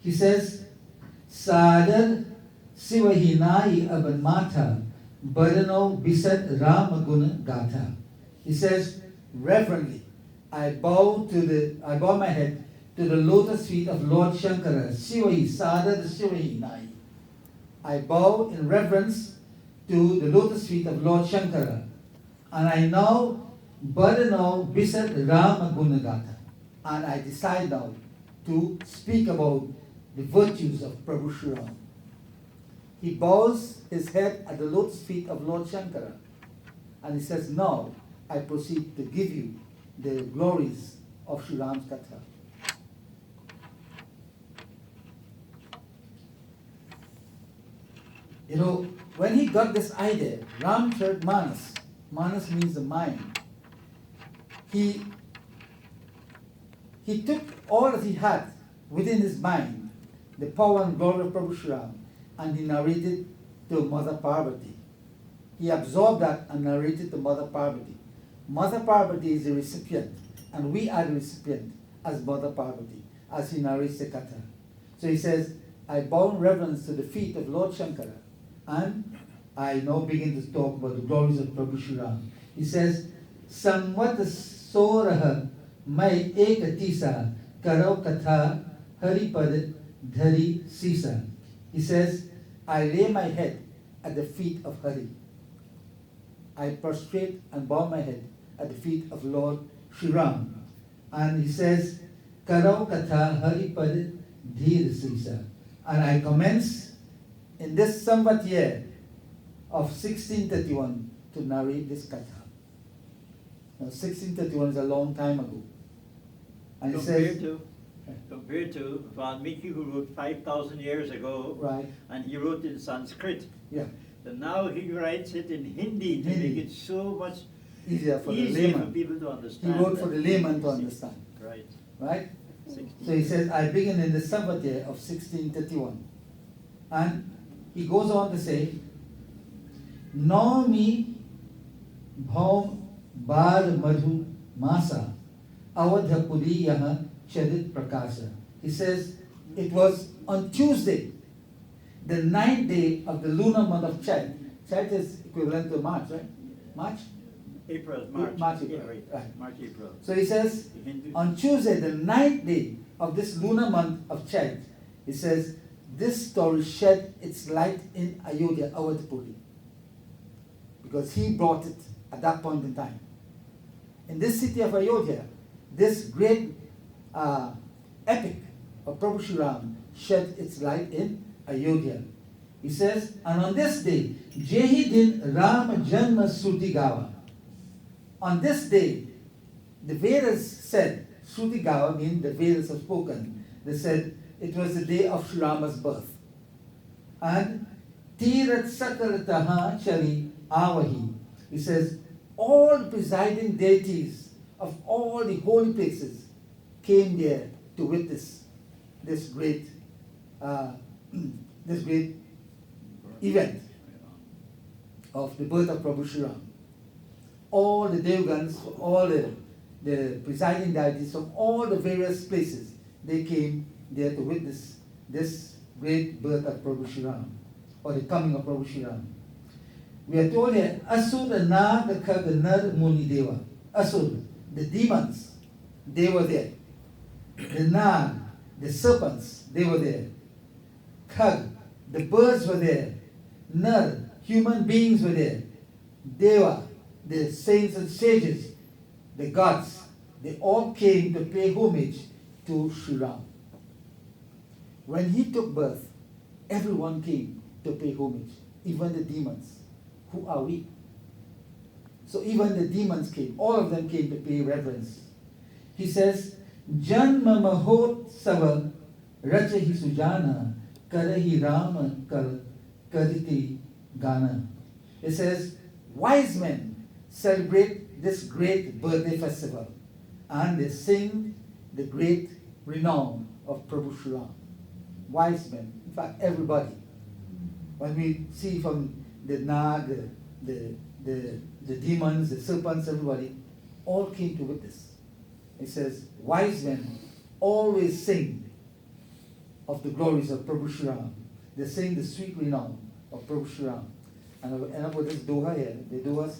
He says, Sadar Sivahinai Abanmatha Badano Bisat Ramaguna Gatha. He says, reverently, I bow my head to the lotus feet of Lord Shankara, Sivahi, Sadar Sivahinai. I bow in reverence to the lotus feet of Lord Shankara, and I now Badano Bisat Ramaguna Gatha. And I decide now to speak about the virtues of Prabhu Sri Ram. He bows his head at the lotus feet of Lord Shankara, and he says, now I proceed to give you the glories of Sri Ram's Katha. You know, when he got this idea, Ram heard Manas. Manas means the mind. He took all that he had within his mind, the power and glory of Prabhu Sri Ram, and he narrated to Mother Parvati. He absorbed that and narrated to Mother Parvati. Mother Parvati is the recipient, and we are the recipient as Mother Parvati, as he narrates the Katha. So he says, I bow in reverence to the feet of Lord Shankara, and I now begin to talk about the glories of Prabhu Sri Ram. He says, Samvat Soraha Mai Ekatisa Karau Katha Haripad Dhari Sisa. He says, I lay my head at the feet of Hari. I prostrate and bow my head at the feet of Lord Sri Ram. And he says, Karau Katha Haripad Dhir Sisa. And I commence in this Samvat year of 1631 to narrate this Katha. Now 1631 is a long time ago. And it says, compared to Valmiki, who wrote 5,000 years ago, right, and he wrote in Sanskrit. Yeah. And now he writes it in Hindi to make it so much easier for the for layman. people to understand. He wrote for the layman to understand. Right. Right? 16. So he says, I begin in the Samvat year of 1631. And he goes on to say, Naumi Bhaum Bar Madhu Masa Awadhapuri Yaha Charit Prakasha. He says, it was on Tuesday, the 9th day of the lunar month of Chat. Chat is equivalent to March, right? March? March, April. Yeah, Right. March, April. So he says, on Tuesday, the 9th day of this lunar month of Chat, he says, this story shed its light in Ayodhya, Awadhapuri. Because he brought it at that point in time. In this city of Ayodhya, this great epic of Prabhu Sri Ram shed its light in Ayodhya. He says, and on this day, Jehi Din Ram Janma Sruti Gava. On this day, the Vedas said, Sruti Gava means the Vedas have spoken. They said it was the day of Sri Rama's birth. And Tirat Sakarataha Chari Avahi. He says, all the presiding deities of all the holy places came there to witness this great event of the birth of Prabhu Sri Ram. All the Devgans, all the presiding deities from all the various places, they came there to witness this great birth of Prabhu Sri Ram, or the coming of Prabhu Sri Ram. We are told here, Asura Naga Khag Nar Muni Deva. Asura, the demons, they were there. The Nag, the serpents, they were there. Khag, the birds were there. Nar, human beings were there. Deva, the saints and sages, the gods, they all came to pay homage to Sri Ram. When he took birth, everyone came to pay homage, even the demons. Who are we? So even the demons came, all of them came to pay reverence. He says, Janma Mahot Sava Rachahi Sujana Karahi Rama Kariti Gana. It says, wise men celebrate this great birthday festival and they sing the great renown of Prabhu Sri Ram. Wise men, in fact, everybody. When we see from the Nag, the demons, the serpents, everybody, all came to witness. It says, wise men always sing of the glories of Prabhu Shri Ram. They sing the sweet renown of Prabhu Shri Ram. And I will end up with this doha here. The dohas